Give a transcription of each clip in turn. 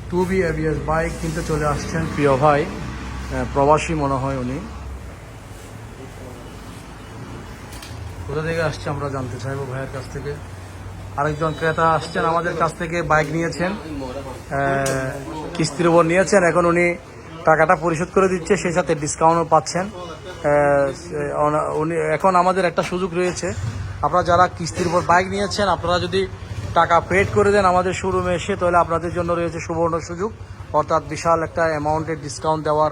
2B ABS bike কিনতে চলে আসছেন প্রিয় ভাই, প্রবাসী মনে হয় উনি। কোথা থেকে আসছে আমরা জানতে চাইবো ভাইয়ের কাছ থেকে। আরেকজন ক্রেতা আসছেন আমাদের কাছ থেকে, বাইক নিয়েছেন, কিস্তির উপর নিয়েছেন, এখন উনি টাকাটা পরিশোধ করে দিচ্ছে, সেই সাথে ডিসকাউন্টও পাচ্ছেন। উনি এখন আমাদের একটা সুযোগ রয়েছে, আপনারা যারা কিস্তির উপর বাইক নিয়েছেন আপনারা যদি টাকা পেড করে দেন আমাদের শোরুমে এসে, তাহলে আপনাদের জন্য রয়েছে সুবর্ণ সুযোগ, অর্থাৎ বিশাল একটা অ্যামাউন্টের ডিসকাউন্ট দেওয়ার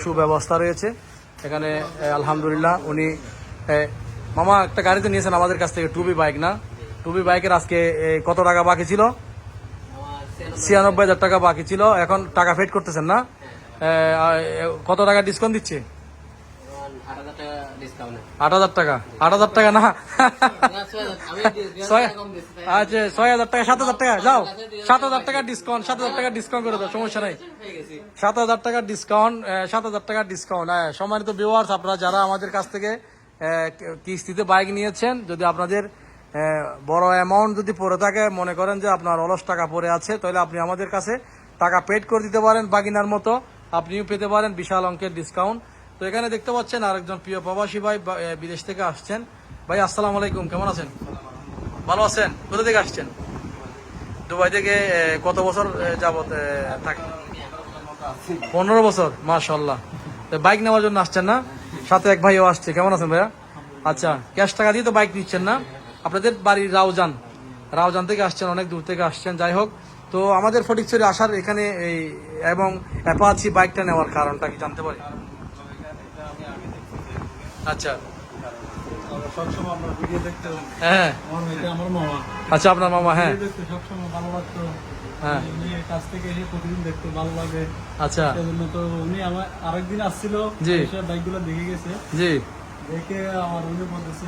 সুব্যবস্থা রয়েছে এখানে। আলহামদুলিল্লাহ উনি মামা একটা গাড়িতে নিয়েছেন আমাদের কাছ থেকে, 2B বাইক না? 2B বাইকের আজকে কত টাকা বাকি ছিল? 96,000 টাকা বাকি ছিল। এখন টাকা পেড করতেছেন না? কত টাকা ডিসকাউন্ট দিচ্ছে? 8,000 টাকা। 8,000 টাকা না, আচ্ছা 6,000 টাকা, 7,000 টাকা। যাও 7,000 টাকা ডিসকাউন্ট, 7,000 টাকা ডিসকাউন্ট করে দাও, সমস্যা নাই। 7,000 টাকা ডিসকাউন্ট, 7,000 টাকা ডিসকাউন্ট। সম্মানিত ভিউয়ার্স, আপনারা যারা আমাদের কাছ থেকে কিস্তিতে বাইক নিয়েছেন, যদি আপনাদের বড় অ্যামাউন্ট যদি পড়ে থাকে, মনে করেন যে আপনার অলস টাকা পড়ে আছে, তাহলে আপনি আমাদের কাছে টাকা পেড করে দিতে পারেন, বাগিনার মতো আপনিও পেতে পারেন বিশাল অঙ্কের ডিসকাউন্ট। তো এখানে দেখতে পাচ্ছেন আরেকজন প্রিয় প্রবাসী ভাই বিদেশ থেকে আসছেন। ভাই আসসালামু আলাইকুম, কেমন আছেন? ভালো আছেন? কোথা থেকে আসছেন? দুবাই থেকে। কত বছর যাবত থাকেন? 15 বছর, মাশাআল্লাহ। বাইক নেওয়ার জন্য আসছেন না? সাথে এক ভাইও আসছে। কেমন আছেন ভাইয়া? আচ্ছা, ক্যাশ টাকা দিয়ে তো বাইক নিচ্ছেন না? আপনাদের বাড়ি রাউজান থেকে আসছেন, অনেক দূর থেকে আসছেন। যাই হোক, তো আমাদের ফটিকছড়ি আসার এখানে এই এবং অ্যাপাচি বাইকটা নেওয়ার কারণটা কি জানতে পারি? আচ্ছা, হ্যাঁ, আচ্ছা আপনার মামা, হ্যাঁ হ্যাঁ, কাছ থেকে এসে প্রতিদিন দেখতে ভালো লাগে। আচ্ছা, তো উনি আমার আরেকদিন আসছিল, বাইকগুলো দেখে গেছে, জি, দেখে আমার উনি বলতেছে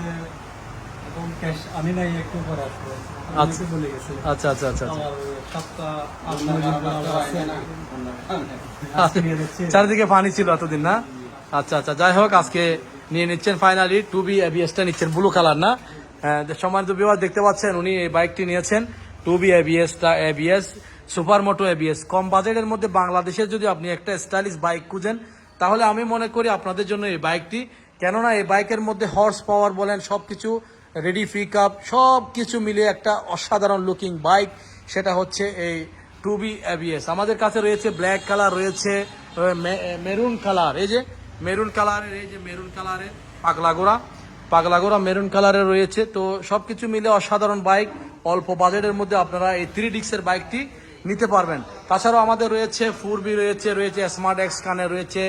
এখন ক্যাশ আনি নাই, একটু পরে আসবে বলে গেছে। আচ্ছা আচ্ছা আচ্ছা, চারিদিকে পানি ছিল এতদিন না? আচ্ছা আচ্ছা, যাই হোক, আজকে নিয়ে নিচ্ছেন ফাইনালি 2B ABS-টা নিচ্ছেন, ব্লু কালার না? সম্মানিত ভিউয়ার দেখতে পাচ্ছেন উনি এই বাইকটি নিয়েছেন, 2B ABS সুপার মোটো ABS। কম বাজেটের মধ্যে বাংলাদেশের যদি আপনি একটা স্টাইলিশ বাইক খুঁজেন, তাহলে আমি মনে করি আপনাদের জন্য এই বাইকটি। কেননা এই বাইকের মধ্যে হর্স পাওয়ার বলেন, সবকিছু রেডি, পিক আপ, সব কিছু মিলে একটা অসাধারণ লুকিং বাইক, সেটা হচ্ছে এই 2B ABS। আমাদের কাছে রয়েছে ব্ল্যাক কালার, রয়েছে মেরুন কালার, এই যে মেরুন কালারের, এই যে মেরুন কালারের পাগলাগোড়া মেরুন কালারের রয়েছে। তো সবকিছু মিলে অসাধারণ বাইক, অল্প বাজেটের মধ্যে আপনারা এই 3 ডিক্সের বাইকটি নিতে পারবেন। তাছাড়াও আমাদের রয়েছে 4B রয়েছে স্মার্ট এক্স কানে, রয়েছে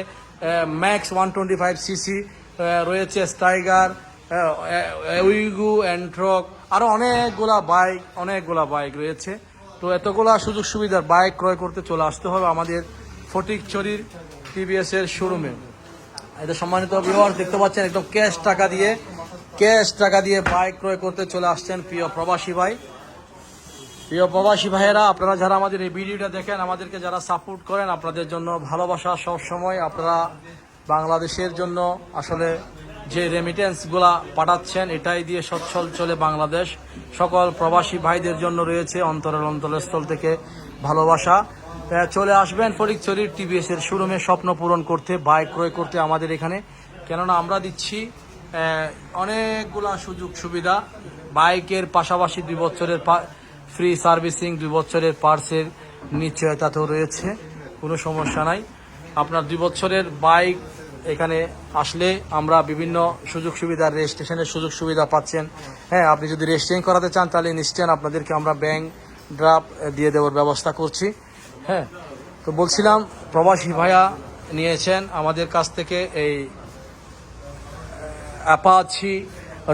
ম্যাক্স 125cc, রয়েছে স্টাইগার, উইগু, এন্ট্রক, আরো অনেকগুলা বাইক রয়েছে। তো এতগুলা সুযোগ সুবিধার বাইক ক্রয় করতে চলে আসতে হবে আমাদের ফটিকছড়ির TVS এর শোরুমে। এদের সম্মানিত ভিউয়ার্স দেখতে পাচ্ছেন, একদম ক্যাশ টাকা দিয়ে বাইক ক্রয় করতে চলে আসছেন প্রিয় প্রবাসী ভাইয়েরা। আপনারা যারা আমাদের এই ভিডিওটা দেখেন, আমাদেরকে যারা সাপোর্ট করেন, আপনাদের জন্য ভালোবাসা সব সময়। আপনারা বাংলাদেশের জন্য আসলে যে রেমিটেন্সগুলা পাঠাচ্ছেন, এটাই দিয়ে সচ্ছল চলে বাংলাদেশ। সকল প্রবাসী ভাইদের জন্য রয়েছে অন্তরস্থল থেকে ভালোবাসা। চলে আসবেন ফটিকছড়ির TVS এর শোরুমে স্বপ্ন পূরণ করতে, বাইক ক্রয় করতে আমাদের এখানে। কেননা আমরা দিচ্ছি অনেকগুলা সুযোগ সুবিধা। বাইকের পাশাপাশি 2 বছরের ফ্রি সার্ভিসিং, 2 বছরের পার্সের নিশ্চয়তাতেও রয়েছে, কোনো সমস্যা নাই। আপনার 2 বছরের বাইক এখানে আসলে আমরা বিভিন্ন সুযোগ সুবিধা, রেজিস্ট্রেশনের সুযোগ সুবিধা পাচ্ছেন। হ্যাঁ, আপনি যদি রেজিস্ট্রেশন করাতে চান, তাহলে নিশ্চয়ই আপনাদেরকে আমরা ব্যাংক ড্রাফট দিয়ে দেওয়ার ব্যবস্থা করছি। হ্যাঁ, তো বলছিলাম প্রবাসী ভাইয়া নিয়েছেন আমাদের কাছ থেকে এই অ্যাপাচি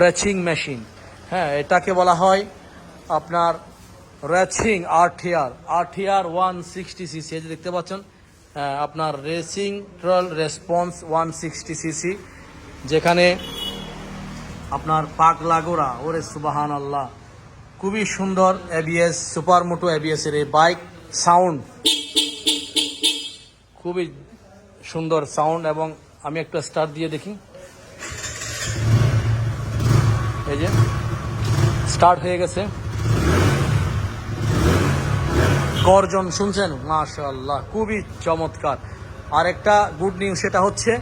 রেচিং মেশিন। হ্যাঁ, এটাকে বলা হয় আপনার রেচিং RTR 160cc। এই যে দেখতে পাচ্ছেন, আপনার রেসিং ট্রল রেসপন্স 160cc, যেখানে আপনার পাগলাগোড়া, ওরে সুবহানাল্লাহ, খুবই সুন্দর ABS, সুপার মোটো ABS এর এই বাইক। সাউন্ড খুবই সুন্দর সাউন্ড, এবং আমি একটা স্টার্ট দিয়ে দেখি, এই যে স্টার্ট হয়ে গেছে। গর্জন শুনছেন, মাশাআল্লাহ খুবই চমৎকার। আর একটা গুড নিউজ সেটা হচ্ছে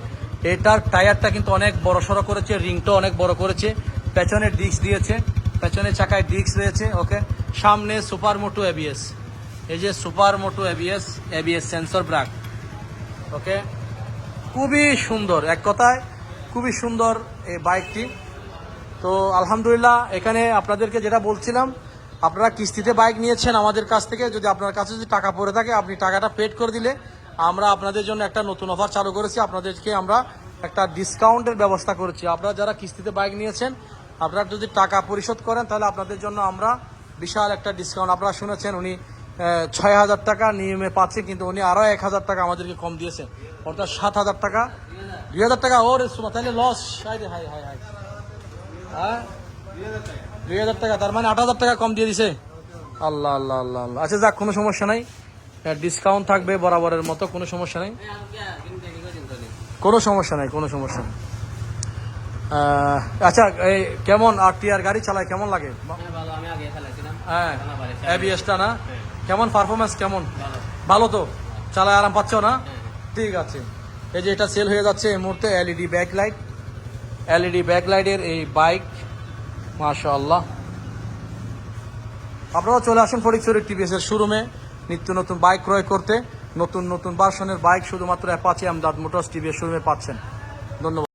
এটার টায়ারটা কিন্তু অনেক বড় সড়ো করেছে, রিংটা অনেক বড় করেছে, পেছনে ডিস্ক দিয়েছে, পেছনে চাকায় ডিস্ক রয়েছে। ওকে, সামনে সুপার মোটো এবিএস, এই যে সুপার মোটো এবিএস, এবিএস সেন্সর ব্রেক। ওকে, খুবই সুন্দর, এক কথায় খুবই সুন্দর এই বাইকটি। তো আলহামদুলিল্লাহ, এখানে আপনাদেরকে যেটা বলছিলাম, আপনারা কিস্তিতে বাইক নিয়েছেন আমাদের কাছ থেকে, যদি আপনার কাছে যদি টাকা পড়ে থাকে আপনি টাকাটা পেড করে দিলে আমরা আপনাদের জন্য একটা নতুন অফার চালু করেছি, আপনাদেরকে আমরা একটা ডিসকাউন্টের ব্যবস্থা করেছি। আপনারা যারা কিস্তিতে বাইক নিয়েছেন আপনারা যদি টাকা পরিশোধ করেন তাহলে আপনাদের জন্য আমরা বিশাল একটা ডিসকাউন্ট, আপনারা শুনেছেন উনি 6,000 টাকা নিয়মে পাচ্ছে, কিন্তু উনি আরও 1,000 টাকা আমাদেরকে কম দিয়েছেন, অর্থাৎ 7,000 টাকা, 2,000 টাকা ওর তাহলে লস। হাই হাই হাই হাই, হ্যাঁ 2,000 টাকা, তার মানে 8,000 টাকা কম দিয়ে দিছে। আল্লাহ আল্লাহ আল্লাহ আল্লাহ। আচ্ছা যাক, কোনো সমস্যা নাই, ডিসকাউন্ট থাকবে বরাবরের মতো, কোনো সমস্যা নাই, কোনো সমস্যা নাই, কোনো সমস্যা নেই। আচ্ছা, এই কেমন আর গাড়ি চালায় কেমন লাগে? হ্যাঁ, এবিএসটা না, কেমন পারফরমেন্স কেমন? ভালো তো, চালায় আরাম পাচ্ছ না? ঠিক আছে। এই যে এটা সেল হয়ে যাচ্ছে এই মুহূর্তে, এলইডি ব্যাকলাইট, এলইডি ব্যাকলাইটের এই বাইক, মাশাআল্লাহ। আপনারা চলে আসুন ফটিকছড়ি টিভিএস এর শোরুমে নিত্য নতুন বাইক ক্রয় করতে। নতুন নতুন ভার্সনের বাইক শুধুমাত্র অ্যাপাচি আমদাদ মোটরস টিভিএস শোরুমে পাচ্ছেন। ধন্যবাদ।